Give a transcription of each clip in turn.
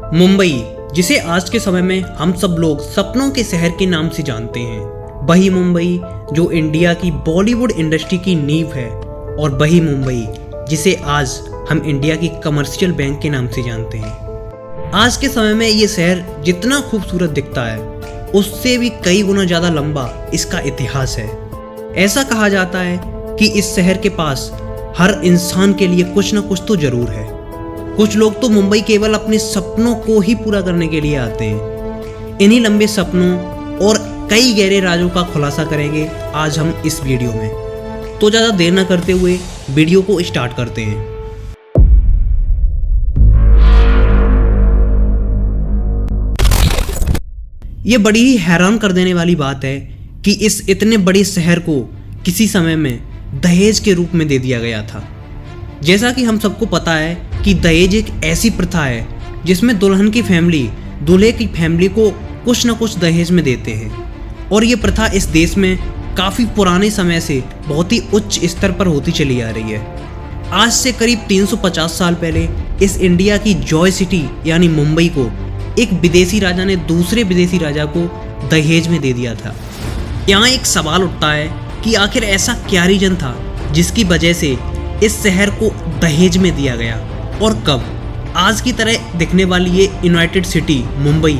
मुंबई, जिसे आज के समय में हम सब लोग सपनों के शहर के नाम से जानते हैं, वही मुंबई जो इंडिया की बॉलीवुड इंडस्ट्री की नींव है, और वही मुंबई जिसे आज हम इंडिया की कमर्शियल बैंक के नाम से जानते हैं। आज के समय में ये शहर जितना खूबसूरत दिखता है, उससे भी कई गुना ज़्यादा लंबा इसका इतिहास है। ऐसा कहा जाता है कि इस शहर के पास हर इंसान के लिए कुछ न कुछ तो जरूर है। कुछ लोग तो मुंबई केवल अपने सपनों को ही पूरा करने के लिए आते हैं। इन्हीं लंबे सपनों और कई गहरे राजों का खुलासा करेंगे आज हम इस वीडियो में। तो ज़्यादा देर न करते हुए वीडियो को स्टार्ट करते हैं। ये बड़ी ही हैरान कर देने वाली बात है कि इस इतने बड़े शहर को किसी समय में दहेज के रूप में दे दिया गया था। जैसा कि हम सबको पता है कि दहेज एक ऐसी प्रथा है जिसमें दुल्हन की फैमिली दूल्हे की फैमिली को कुछ न कुछ दहेज में देते हैं, और ये प्रथा इस देश में काफ़ी पुराने समय से बहुत ही उच्च स्तर पर होती चली आ रही है। आज से करीब 350 साल पहले इस इंडिया की जॉय सिटी यानी मुंबई को एक विदेशी राजा ने दूसरे विदेशी राजा को दहेज में दे दिया था। यहाँ एक सवाल उठता है कि आखिर ऐसा क्या रीजन था जिसकी वजह से इस शहर को दहेज में दिया गया, और कब। आज की तरह दिखने वाली ये यूनाइटेड सिटी मुंबई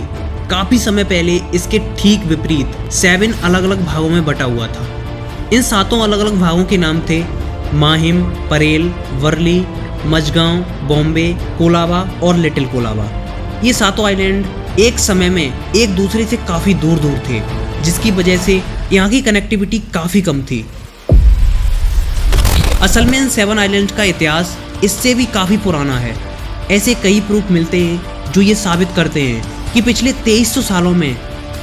काफ़ी समय पहले इसके ठीक विपरीत 7 अलग अलग भागों में बटा हुआ था। इन 7 अलग अलग भागों के नाम थे माहिम, परेल, वर्ली, मझगांव, बॉम्बे, कोलाबा और लिटिल कोलाबा। ये 7 आइलैंड एक समय में एक दूसरे से काफ़ी दूर दूर थे, जिसकी वजह से यहाँ की कनेक्टिविटी काफ़ी कम थी। असल में इन 7 आइलैंड का इतिहास इससे भी काफ़ी पुराना है। ऐसे कई प्रूफ मिलते हैं जो ये साबित करते हैं कि पिछले 2300 सालों में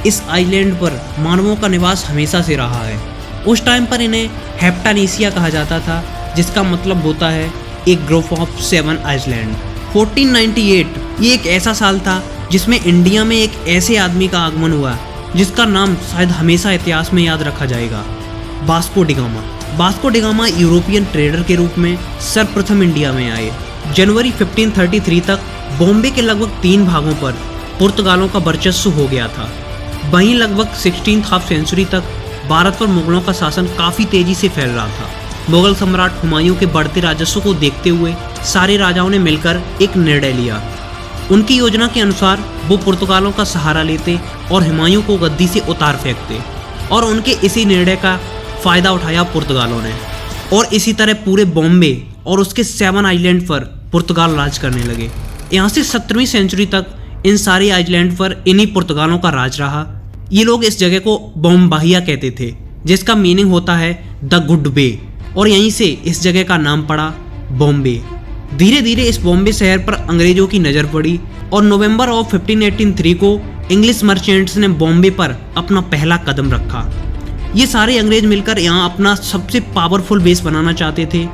इस आइलैंड पर मानवों का निवास हमेशा से रहा है। उस टाइम पर इन्हें हेप्टानेसिया कहा जाता था, जिसका मतलब होता है एक ग्रुप ऑफ 7 आइलैंड। 1498 ये एक ऐसा साल था जिसमें इंडिया में एक ऐसे आदमी का आगमन हुआ जिसका नाम शायद हमेशा इतिहास में याद रखा जाएगा, Vasco D gamma. Vasco D gamma European trader के रूप में सर्वप्रथम इंडिया में आए। जनवरी 1533 तक बॉम्बे के लगभग 3 भागों पर पुर्तगालों का वर्चस्व हो गया था। वहीं लगभग 16th सेंचुरी तक भारत पर मुगलों का शासन काफ़ी तेज़ी से फैल रहा था। मुगल सम्राट हुमायूं के बढ़ते राजस्व को देखते हुए सारे राजाओं ने मिलकर एक निर्णय लिया। उनकी योजना के अनुसार वो पुर्तगालों का सहारा लेते और हुमायूं को गद्दी से उतार फेंकते, और उनके इसी निर्णय का फ़ायदा उठाया पुर्तगालों ने, और इसी तरह पूरे बॉम्बे और उसके 7 आइलैंड पर पुर्तगाल राज करने लगे। यहाँ से 17वीं सेंचुरी तक इन सारे आइलैंड पर इन्हीं पुर्तगालों का राज रहा। ये लोग इस जगह को बॉम्बाहिया कहते थे, जिसका मीनिंग होता है द गुड बे, और यहीं से इस जगह का नाम पड़ा बॉम्बे। धीरे धीरे इस बॉम्बे शहर पर अंग्रेजों की नज़र पड़ी, और नवंबर ऑफ 1583 को इंग्लिश मर्चेंट्स ने बॉम्बे पर अपना पहला कदम रखा। ये सारे अंग्रेज मिलकर यहाँ अपना सबसे पावरफुल बेस बनाना चाहते थे,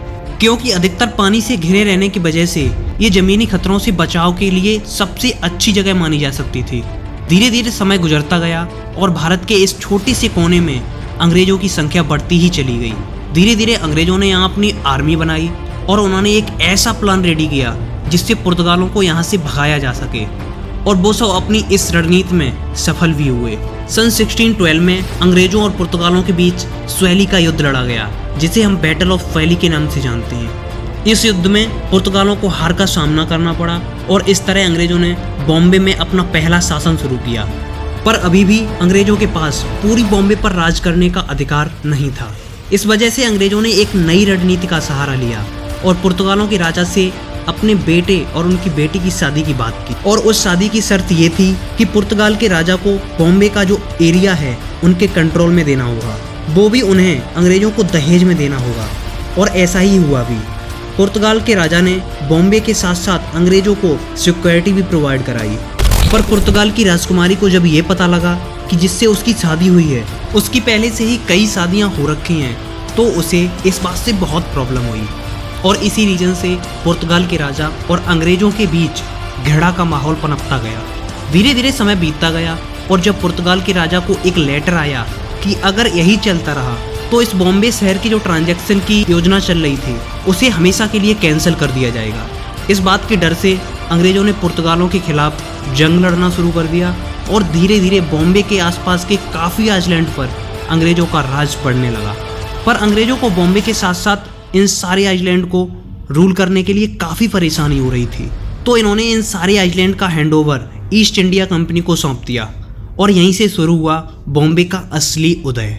क्योंकि अधिकतर पानी से घिरे रहने की वजह से ये ज़मीनी खतरों से बचाव के लिए सबसे अच्छी जगह मानी जा सकती थी। धीरे धीरे समय गुजरता गया और भारत के इस छोटे से कोने में अंग्रेजों की संख्या बढ़ती ही चली गई। धीरे धीरे अंग्रेजों ने यहाँ अपनी आर्मी बनाई, और उन्होंने एक ऐसा प्लान रेडी किया जिससे पुर्तगालों को यहाँ से भगाया जा सके, और वो सब अपनी इस रणनीति में सफल भी हुए। सन 1612 में अंग्रेजों और पुर्तगालों के बीच स्वैली का युद्ध लड़ा गया, जिसे हम बैटल ऑफ स्वैली के नाम से जानते हैं। इस युद्ध में पुर्तगालों को हार का सामना करना पड़ा, और इस तरह अंग्रेजों ने बॉम्बे में अपना पहला शासन शुरू किया। पर अभी भी अंग्रेजों के पास पूरी बॉम्बे पर राज करने का अधिकार नहीं था। इस वजह से अंग्रेजों ने एक नई रणनीति का सहारा लिया और पुर्तगालों के राजा से अपने बेटे और उनकी बेटी की शादी की बात की। और उस शादी की शर्त ये थी कि पुर्तगाल के राजा को बॉम्बे का जो एरिया है उनके कंट्रोल में देना होगा, वो भी उन्हें अंग्रेजों को दहेज में देना होगा। और ऐसा ही हुआ भी। पुर्तगाल के राजा ने बॉम्बे के साथ साथ अंग्रेजों को सिक्योरिटी भी प्रोवाइड कराई। पर पुर्तगाल की राजकुमारी को जब ये पता लगा कि जिससे उसकी शादी हुई है उसकी पहले से ही कई शादियाँ हो रखी हैं, तो उसे इस बात से बहुत प्रॉब्लम हुई, और इसी रीजन से पुर्तगाल के राजा और अंग्रेजों के बीच घृणा का माहौल पनपता गया। धीरे धीरे समय बीतता गया, और जब पुर्तगाल के राजा को एक लेटर आया कि अगर यही चलता रहा तो इस बॉम्बे शहर की जो ट्रांजैक्शन की योजना चल रही थी उसे हमेशा के लिए कैंसिल कर दिया जाएगा। इस बात के डर से अंग्रेज़ों ने पुर्तगालों के खिलाफ जंग लड़ना शुरू कर दिया और धीरे धीरे बॉम्बे के आसपास के काफ़ी आइलैंड पर अंग्रेज़ों का राज बढ़ने लगा। पर अंग्रेज़ों को बॉम्बे के साथ साथ इन सारे आइलैंड को रूल करने के लिए काफ़ी परेशानी हो रही थी, तो इन्होंने इन सारे आइलैंड का हैंडओवर ईस्ट इंडिया कंपनी को सौंप दिया और यहीं से शुरू हुआ बॉम्बे का असली उदय।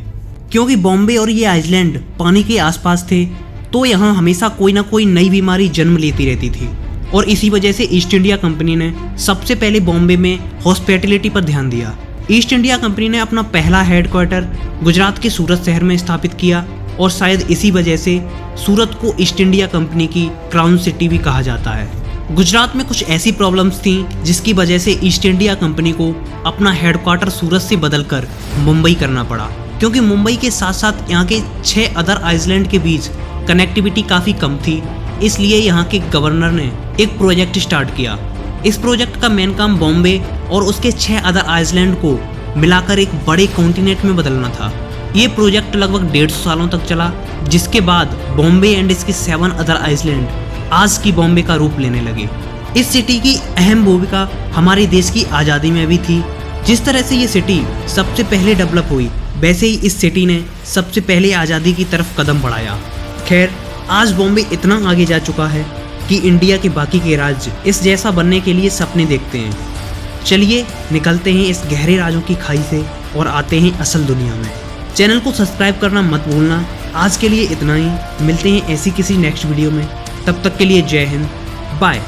क्योंकि बॉम्बे और ये आइलैंड पानी के आसपास थे, तो यहाँ हमेशा कोई ना कोई नई बीमारी जन्म लेती रहती थी और इसी वजह से ईस्ट इंडिया कंपनी ने सबसे पहले बॉम्बे में हॉस्पिटैलिटी पर ध्यान दिया। ईस्ट इंडिया कंपनी ने अपना पहला हेडक्वार्टर गुजरात के सूरत शहर में स्थापित किया और शायद इसी वजह से सूरत को ईस्ट इंडिया कंपनी की क्राउन सिटी भी कहा जाता है। गुजरात में कुछ ऐसी प्रॉब्लम्स थी जिसकी वजह से ईस्ट इंडिया कंपनी को अपना हेडक्वार्टर सूरत से बदलकर मुंबई करना पड़ा, क्योंकि मुंबई के साथ साथ यहाँ के 6 अदर आइलैंड के बीच कनेक्टिविटी काफ़ी कम थी। इसलिए यहाँ के गवर्नर ने एक प्रोजेक्ट स्टार्ट किया। इस प्रोजेक्ट का मेन काम बॉम्बे और उसके 6 अदर आइलैंड को मिलाकर एक बड़े कॉन्टिनेंट में बदलना था। ये प्रोजेक्ट लगभग 150 सालों तक चला, जिसके बाद बॉम्बे एंड इसके 7 अदर आइलैंड आज की बॉम्बे का रूप लेने लगे। इस सिटी की अहम भूमिका हमारे देश की आज़ादी में भी थी। जिस तरह से ये सिटी सबसे पहले डेवलप हुई, वैसे ही इस सिटी ने सबसे पहले आज़ादी की तरफ कदम बढ़ाया। खैर, आज बॉम्बे इतना आगे जा चुका है कि इंडिया के बाकी के राज्य इस जैसा बनने के लिए सपने देखते हैं। चलिए निकलते हैं इस गहरे राजों की खाई से और आते हैं असल दुनिया में। चैनल को सब्सक्राइब करना मत भूलना। आज के लिए इतना ही, मिलते हैं ऐसी किसी नेक्स्ट वीडियो में। तब तक के लिए जय हिंद, बाय।